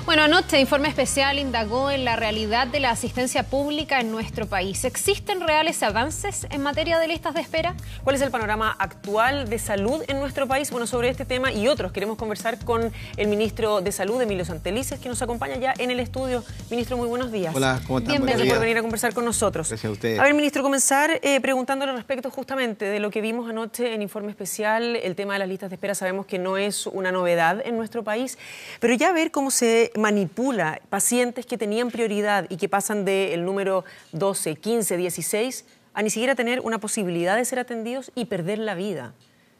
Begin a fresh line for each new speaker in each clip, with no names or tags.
Bueno, anoche Informe Especial indagó en la realidad de la asistencia pública en nuestro país. ¿Existen reales avances en materia de listas de espera?
¿Cuál es el panorama actual de salud en nuestro país? Bueno, sobre este tema y otros queremos conversar con el ministro de Salud, Emilio Santelices, que nos acompaña ya en el estudio. Ministro, muy buenos días.
Hola, ¿cómo están?
Gracias por venir a conversar con nosotros.
Gracias a ustedes.
A ver, ministro, comenzar preguntándole respecto justamente de lo que vimos anoche en Informe Especial. El tema de las listas de espera sabemos que no es una novedad en nuestro país, pero ya ver cómo se manipula pacientes que tenían prioridad y que pasan del número 12, 15, 16 a ni siquiera tener una posibilidad de ser atendidos y perder la vida.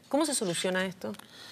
¿Cómo se soluciona esto?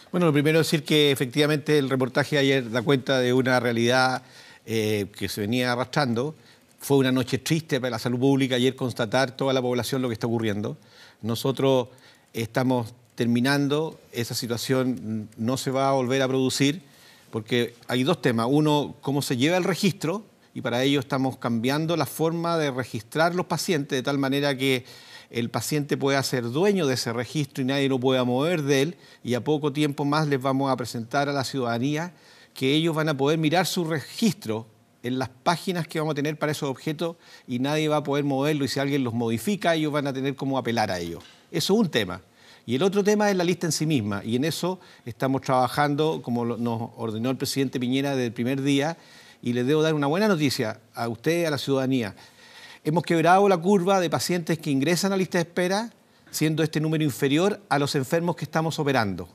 Bueno, lo primero es decir que efectivamente el reportaje de ayer da cuenta de una realidad que se venía arrastrando. Fue una noche triste para la salud pública ayer constatar toda la población lo que está ocurriendo. Nosotros estamos terminando, esa situación no se va a volver a producir porque hay dos temas. Uno, cómo se lleva el registro, y para ello estamos cambiando la forma de registrar los pacientes de tal manera que el paciente pueda ser dueño de ese registro y nadie lo pueda mover de él, y a poco tiempo más les vamos a presentar a la ciudadanía que ellos van a poder mirar su registro en las páginas que vamos a tener para esos objetos y nadie va a poder moverlo, y si alguien los modifica ellos van a tener cómo apelar a ellos. Eso es un tema. Y el otro tema es la lista en sí misma, y en eso estamos trabajando, como nos ordenó el presidente Piñera desde el primer día, y les debo dar una buena noticia a usted y a la ciudadanía. Hemos quebrado la curva de pacientes que ingresan a lista de espera, siendo este número inferior a los enfermos que estamos operando.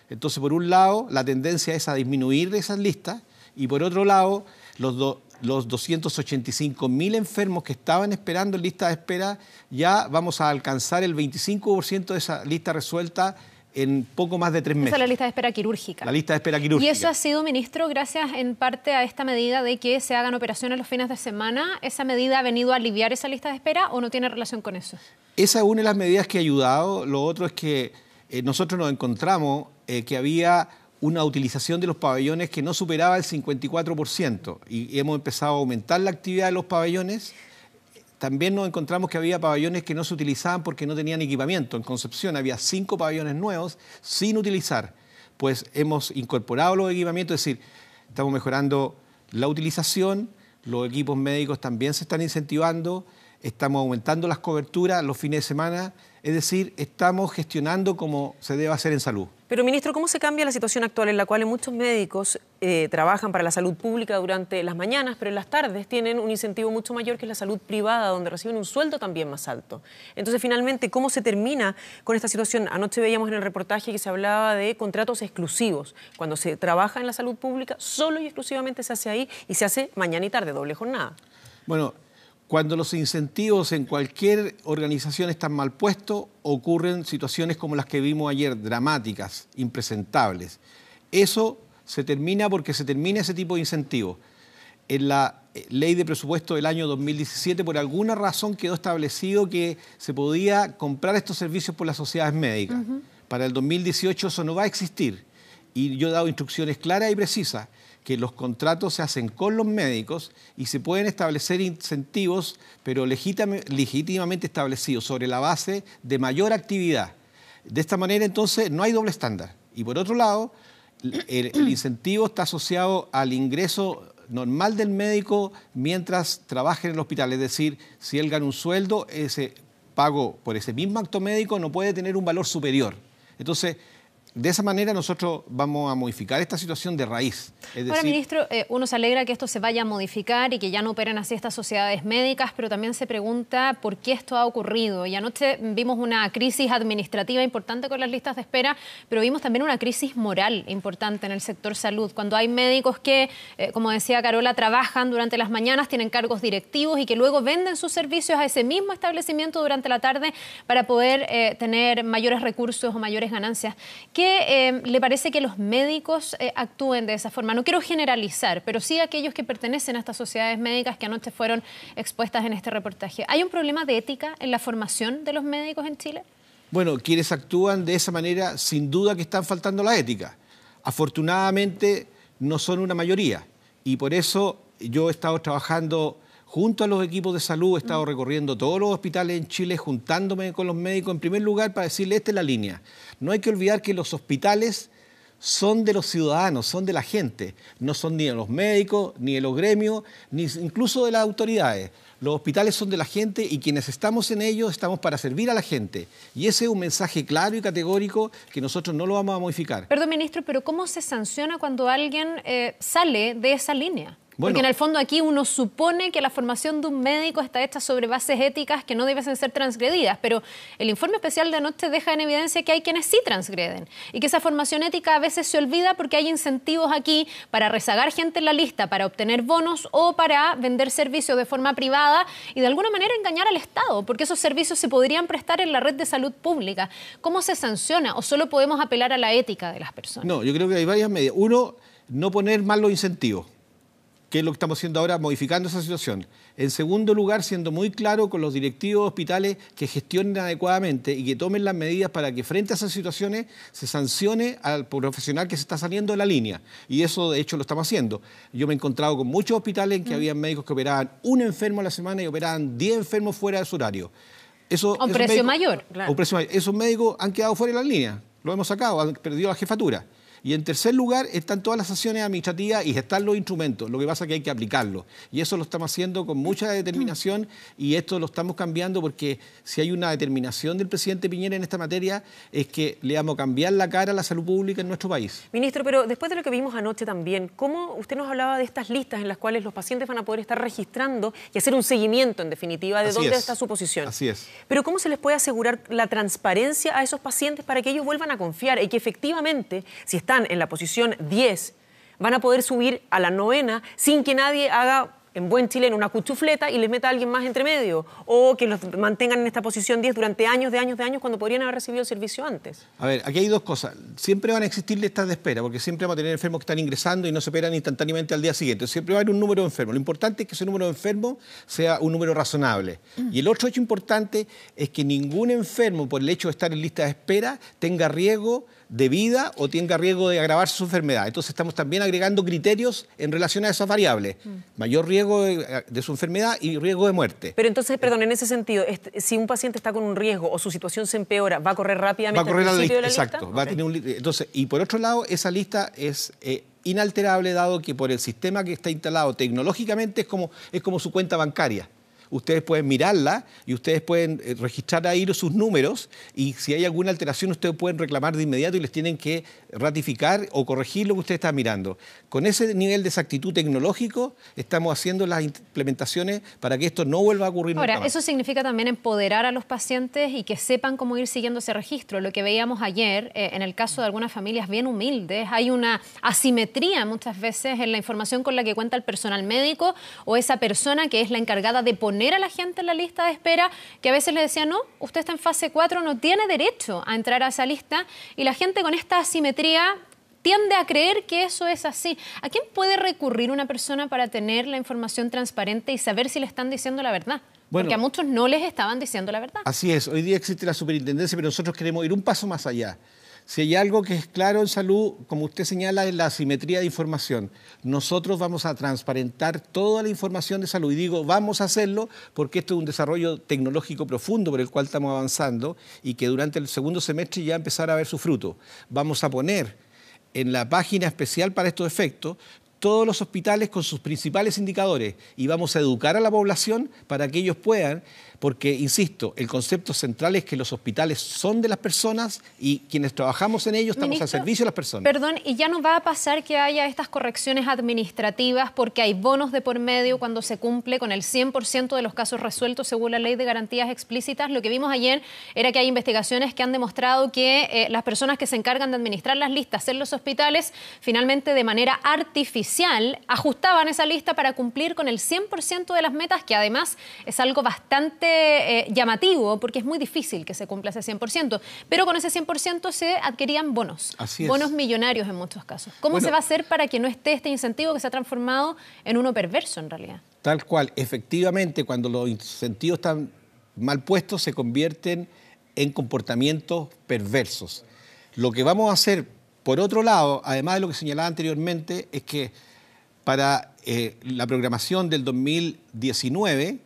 Entonces, por un lado, la tendencia es a disminuir esas listas, y por otro lado, los 285.000 enfermos que estaban esperando en lista de espera, ya vamos a alcanzar el 25% de esa lista resuelta en poco más de 3 meses.
Esa es la lista de espera quirúrgica.
La lista de espera quirúrgica.
¿Y eso ha sido, ministro, gracias en parte a esta medida de que se hagan operaciones los fines de semana? ¿Esa medida ha venido a aliviar esa lista de espera o no tiene relación con eso?
Esa es una de las medidas que ha ayudado. Lo otro es que nosotros nos encontramos que había una utilización de los pabellones que no superaba el 54%, y hemos empezado a aumentar la actividad de los pabellones. También nos encontramos que había pabellones que no se utilizaban porque no tenían equipamiento. En Concepción había 5 pabellones nuevos sin utilizar. Pues hemos incorporado los equipamientos, es decir, estamos mejorando la utilización, los equipos médicos también se están incentivando, estamos aumentando las coberturas los fines de semana, es decir, estamos gestionando como se debe hacer en salud.
Pero, ministro, ¿cómo se cambia la situación actual en la cual muchos médicos trabajan para la salud pública durante las mañanas, pero en las tardes tienen un incentivo mucho mayor que es la salud privada, donde reciben un sueldo también más alto? Entonces, finalmente, ¿cómo se termina con esta situación? Anoche veíamos en el reportaje que se hablaba de contratos exclusivos. Cuando se trabaja en la salud pública, solo y exclusivamente se hace ahí, y se hace mañana y tarde, doble jornada.
Bueno, cuando los incentivos en cualquier organización están mal puestos, ocurren situaciones como las que vimos ayer, dramáticas, impresentables. Eso se termina porque se termina ese tipo de incentivos. En la ley de presupuesto del año 2017, por alguna razón quedó establecido que se podía comprar estos servicios por las sociedades médicas. Para el 2018 eso no va a existir. Y yo he dado instrucciones claras y precisas, que los contratos se hacen con los médicos y se pueden establecer incentivos, pero legítimamente establecidos sobre la base de mayor actividad. De esta manera, entonces, no hay doble estándar. Y por otro lado, el incentivo está asociado al ingreso normal del médico mientras trabaja en el hospital. Es decir, si él gana un sueldo, ese pago por ese mismo acto médico no puede tener un valor superior. Entonces, de esa manera nosotros vamos a modificar esta situación de raíz.
Ahora, ministro, uno se alegra que esto se vaya a modificar y que ya no operen así estas sociedades médicas, pero también se pregunta por qué esto ha ocurrido. Y anoche vimos una crisis administrativa importante con las listas de espera, pero vimos también una crisis moral importante en el sector salud. Cuando hay médicos que, como decía Carola, trabajan durante las mañanas, tienen cargos directivos y que luego venden sus servicios a ese mismo establecimiento durante la tarde para poder tener mayores recursos o mayores ganancias. ¿Qué le parece que los médicos actúen de esa forma? No quiero generalizar, pero sí aquellos que pertenecen a estas sociedades médicas que anoche fueron expuestas en este reportaje. ¿Hay un problema de ética en la formación de los médicos en Chile?
Bueno, quienes actúan de esa manera, sin duda que están faltando la ética. Afortunadamente, no son una mayoría. Y por eso yo he estado trabajando junto a los equipos de salud, he estado recorriendo todos los hospitales en Chile, juntándome con los médicos, en primer lugar, para decirle, esta es la línea. No hay que olvidar que los hospitales son de los ciudadanos, son de la gente. No son ni de los médicos, ni de los gremios, ni incluso de las autoridades. Los hospitales son de la gente y quienes estamos en ellos estamos para servir a la gente. Y ese es un mensaje claro y categórico que nosotros no lo vamos a modificar.
Perdón, ministro, pero ¿cómo se sanciona cuando alguien sale de esa línea?
Bueno,
porque en el fondo aquí uno supone que la formación de un médico está hecha sobre bases éticas que no deben ser transgredidas, pero el informe especial de anoche deja en evidencia que hay quienes sí transgreden y que esa formación ética a veces se olvida porque hay incentivos aquí para rezagar gente en la lista, para obtener bonos o para vender servicios de forma privada y de alguna manera engañar al Estado, porque esos servicios se podrían prestar en la red de salud pública. ¿Cómo se sanciona o solo podemos apelar a la ética de las personas?
No, yo creo que hay varias medidas. Uno, no poner mal los incentivos, que es lo que estamos haciendo ahora, modificando esa situación. En segundo lugar, siendo muy claro con los directivos de hospitales que gestionen adecuadamente y que tomen las medidas para que frente a esas situaciones se sancione al profesional que se está saliendo de la línea. Y eso, de hecho, lo estamos haciendo. Yo me he encontrado con muchos hospitales en que había médicos que operaban un enfermo a la semana y operaban 10 enfermos fuera de su horario.
Un precio mayor.
Claro. Esos médicos han quedado fuera de la línea. Lo hemos sacado, han perdido la jefatura. Y en tercer lugar están todas las acciones administrativas y están los instrumentos. Lo que pasa es que hay que aplicarlos. Y eso lo estamos haciendo con mucha determinación y esto lo estamos cambiando porque si hay una determinación del presidente Piñera en esta materia es que le vamos a cambiar la cara a la salud pública en nuestro país.
Ministro, pero después de lo que vimos anoche también, ¿cómo usted nos hablaba de estas listas en las cuales los pacientes van a poder estar registrando y hacer un seguimiento, en definitiva, de dónde está su posición?
Así es.
Pero ¿cómo se les puede asegurar la transparencia a esos pacientes para que ellos vuelvan a confiar y que efectivamente, si están en la posición 10, van a poder subir a la 9ª sin que nadie haga, en buen chileno, una cuchufleta y les meta a alguien más entre medio? O que los mantengan en esta posición 10 durante años, cuando podrían haber recibido el servicio antes.
A ver, aquí hay dos cosas. Siempre van a existir listas de espera, porque siempre vamos a tener enfermos que están ingresando y no se operan instantáneamente al día siguiente. Siempre va a haber un número de enfermos. Lo importante es que ese número de enfermos sea un número razonable. Y el otro hecho importante es que ningún enfermo, por el hecho de estar en lista de espera, tenga riesgo de vida o tenga riesgo de agravarse su enfermedad. Entonces estamos también agregando criterios en relación a esas variables. Mayor riesgo de su enfermedad y riesgo de muerte.
Pero entonces, perdón, en ese sentido, si un paciente está con un riesgo o su situación se empeora, ¿va a correr rápidamente al principio de la lista?
Exacto. Va a tener entonces, y por otro lado, esa lista es inalterable, dado que por el sistema que está instalado tecnológicamente es como su cuenta bancaria. Ustedes pueden mirarla y ustedes pueden registrar ahí sus números y si hay alguna alteración ustedes pueden reclamar de inmediato y les tienen que ratificar o corregir lo que usted está mirando. Con ese nivel de exactitud tecnológico estamos haciendo las implementaciones para que esto no vuelva a ocurrir nunca más.
Ahora, eso significa también empoderar a los pacientes y que sepan cómo ir siguiendo ese registro. Lo que veíamos ayer, en el caso de algunas familias bien humildes, hay una asimetría muchas veces en la información con la que cuenta el personal médico o esa persona que es la encargada de poner a la gente en la lista de espera, que a veces le decían, no, usted está en fase 4, no tiene derecho a entrar a esa lista, y la gente con esta asimetría tiende a creer que eso es así. ¿A quién puede recurrir una persona para tener la información transparente y saber si le están diciendo la verdad?
Bueno,
porque a muchos no les estaban diciendo la verdad.
Así es, hoy día existe la superintendencia, pero nosotros queremos ir un paso más allá. Si hay algo que es claro en salud, como usted señala, es la asimetría de información. Nosotros vamos a transparentar toda la información de salud. Y digo, vamos a hacerlo porque esto es un desarrollo tecnológico profundo por el cual estamos avanzando y que durante el segundo semestre ya empezará a ver su fruto. Vamos a poner en la página especial para estos efectos todos los hospitales con sus principales indicadores y vamos a educar a la población para que ellos puedan, porque, insisto, el concepto central es que los hospitales son de las personas y quienes trabajamos en ellos estamos al servicio de las personas.
Perdón, ¿y ya no va a pasar que haya estas correcciones administrativas porque hay bonos de por medio cuando se cumple con el 100% de los casos resueltos según la Ley de Garantías Explícitas? Lo que vimos ayer era que hay investigaciones que han demostrado que las personas que se encargan de administrar las listas en los hospitales, finalmente de manera artificial, ajustaban esa lista para cumplir con el 100% de las metas, que además es algo bastante llamativo porque es muy difícil que se cumpla ese 100%, pero con ese 100% se adquirían bonos, bonos millonarios en muchos casos. ¿Cómo se va a hacer para que no esté este incentivo que se ha transformado en uno perverso en realidad?
Tal cual, efectivamente, cuando los incentivos están mal puestos se convierten en comportamientos perversos. Lo que vamos a hacer, por otro lado, además de lo que señalaba anteriormente, es que para la programación del 2019,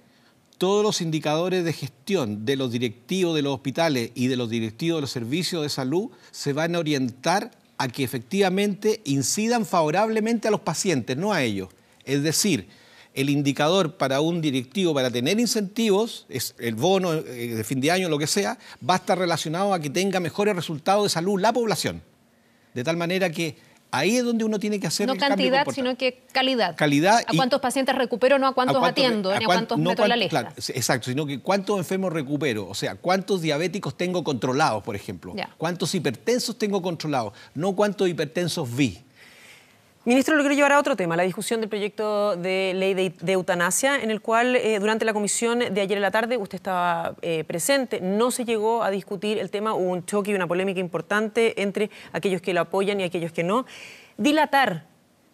todos los indicadores de gestión de los directivos de los hospitales y de los directivos de los servicios de salud se van a orientar a que efectivamente incidan favorablemente a los pacientes, no a ellos. Es decir, el indicador para un directivo para tener incentivos, es el bono de fin de año, lo que sea, va a estar relacionado a que tenga mejores resultados de salud la población. De tal manera que ahí es donde uno tiene que hacer
no
el cambio
cantidad, sino que calidad.
Calidad.
¿A cuántos pacientes recupero, no a cuántos atiendo, ni a cuántos meto en la lista?
Claro, exacto, sino que cuántos enfermos recupero. O sea, cuántos diabéticos tengo controlados, por ejemplo.
Ya.
Cuántos hipertensos tengo controlados, no cuántos hipertensos vi.
Ministro, lo quiero llevar a otro tema, la discusión del proyecto de ley de eutanasia, en el cual durante la comisión de ayer en la tarde usted estaba presente, no se llegó a discutir el tema, hubo un choque y una polémica importante entre aquellos que lo apoyan y aquellos que no. Dilatar,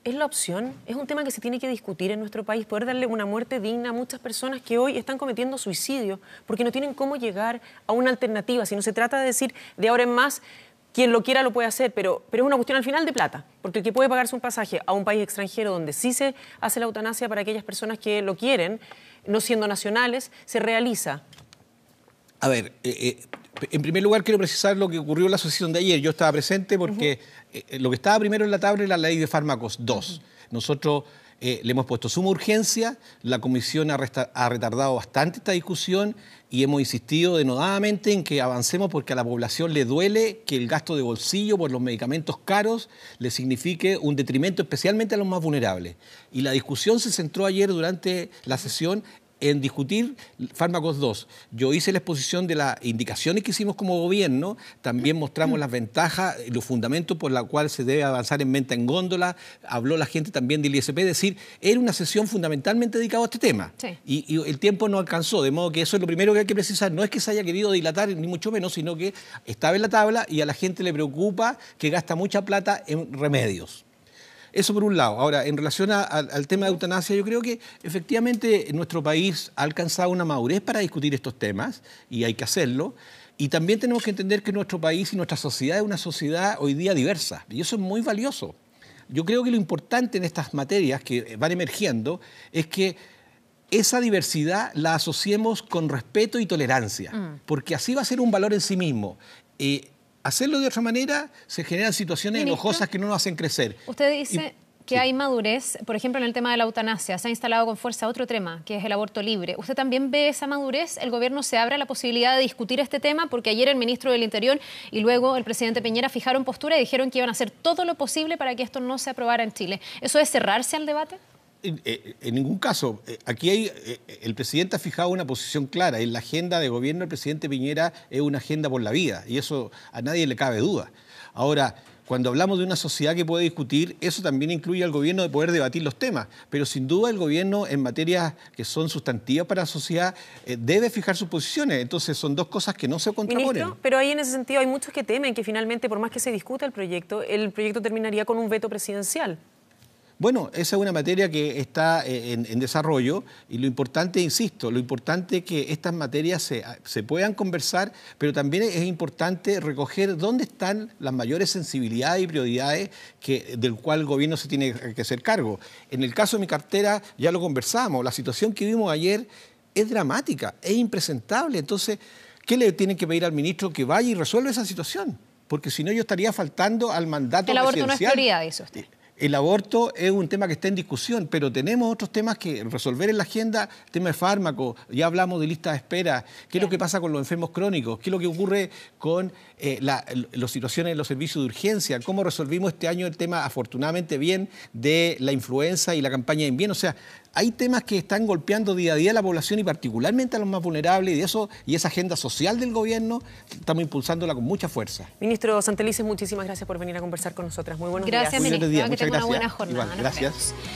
¿es la opción? ¿Es un tema que se tiene que discutir en nuestro país? Poder darle una muerte digna a muchas personas que hoy están cometiendo suicidio porque no tienen cómo llegar a una alternativa. Si no se trata de decir de ahora en más, quien lo quiera lo puede hacer, pero es una cuestión al final de plata, porque el que puede pagarse un pasaje a un país extranjero donde sí se hace la eutanasia para aquellas personas que lo quieren, no siendo nacionales, se realiza.
A ver, en primer lugar quiero precisar lo que ocurrió en la asociación de ayer. Yo estaba presente porque lo que estaba primero en la tabla era la ley de fármacos 2. Nosotros le hemos puesto suma urgencia, la comisión ha retardado bastante esta discusión y hemos insistido denodadamente en que avancemos porque a la población le duele que el gasto de bolsillo por los medicamentos caros le signifique un detrimento especialmente a los más vulnerables. Y la discusión se centró ayer durante la sesión en discutir fármacos 2. Yo hice la exposición de las indicaciones que hicimos como gobierno, también mostramos las ventajas y los fundamentos por los cuales se debe avanzar en venta en góndola, habló la gente también del ISP, es decir, era una sesión fundamentalmente dedicada a este tema.
Sí.
Y el tiempo no alcanzó, de modo que eso es lo primero que hay que precisar, no es que se haya querido dilatar, ni mucho menos, sino que estaba en la tabla y a la gente le preocupa que gasta mucha plata en remedios. Eso por un lado. Ahora, en relación al tema de eutanasia, yo creo que efectivamente nuestro país ha alcanzado una madurez para discutir estos temas y hay que hacerlo. Y también tenemos que entender que nuestro país y nuestra sociedad es una sociedad hoy día diversa y eso es muy valioso. Yo creo que lo importante en estas materias que van emergiendo es que esa diversidad la asociemos con respeto y tolerancia, porque así va a ser un valor en sí mismo. Hacerlo de otra manera se generan situaciones enojosas que no nos hacen crecer.
Usted dice que hay madurez, por ejemplo, en el tema de la eutanasia. Se ha instalado con fuerza otro tema, que es el aborto libre. ¿Usted también ve esa madurez? ¿El gobierno se abre a la posibilidad de discutir este tema? Porque ayer el ministro del Interior y luego el presidente Piñera fijaron postura y dijeron que iban a hacer todo lo posible para que esto no se aprobara en Chile. ¿Eso es cerrarse al debate?
En ningún caso. Aquí el presidente ha fijado una posición clara. En la agenda de gobierno del presidente Piñera es una agenda por la vida y eso a nadie le cabe duda. Ahora, cuando hablamos de una sociedad que puede discutir, eso también incluye al gobierno de poder debatir los temas. Pero sin duda el gobierno en materias que son sustantivas para la sociedad debe fijar sus posiciones. Entonces son dos cosas que no se contraponen.
Ministro, pero ahí en ese sentido hay muchos que temen que finalmente, por más que se discuta el proyecto terminaría con un veto presidencial.
Bueno, esa es una materia que está en desarrollo y lo importante, insisto, lo importante es que estas materias se puedan conversar, pero también es importante recoger dónde están las mayores sensibilidades y prioridades del cual el gobierno se tiene que hacer cargo. En el caso de mi cartera ya lo conversamos, la situación que vimos ayer es dramática, es impresentable. Entonces, ¿qué le tienen que pedir al ministro? Que vaya y resuelva esa situación, porque si no yo estaría faltando al mandato presidencial.
El aborto no es prioridad, dice usted.
El aborto es un tema que está en discusión, pero tenemos otros temas que resolver en la agenda, tema de fármacos, ya hablamos de listas de espera, qué es lo que pasa con los enfermos crónicos, qué es lo que ocurre con las situaciones en los servicios de urgencia, cómo resolvimos este año el tema, afortunadamente bien, de la influenza y la campaña de invierno. O sea, hay temas que están golpeando día a día a la población y particularmente a los más vulnerables y esa agenda social del gobierno estamos impulsándola con mucha fuerza.
Ministro Santelices, muchísimas gracias por venir a conversar con nosotras. Muy buenos días.
Gracias, ministro.
Muchas gracias.
Una buena jornada.
Igual, gracias.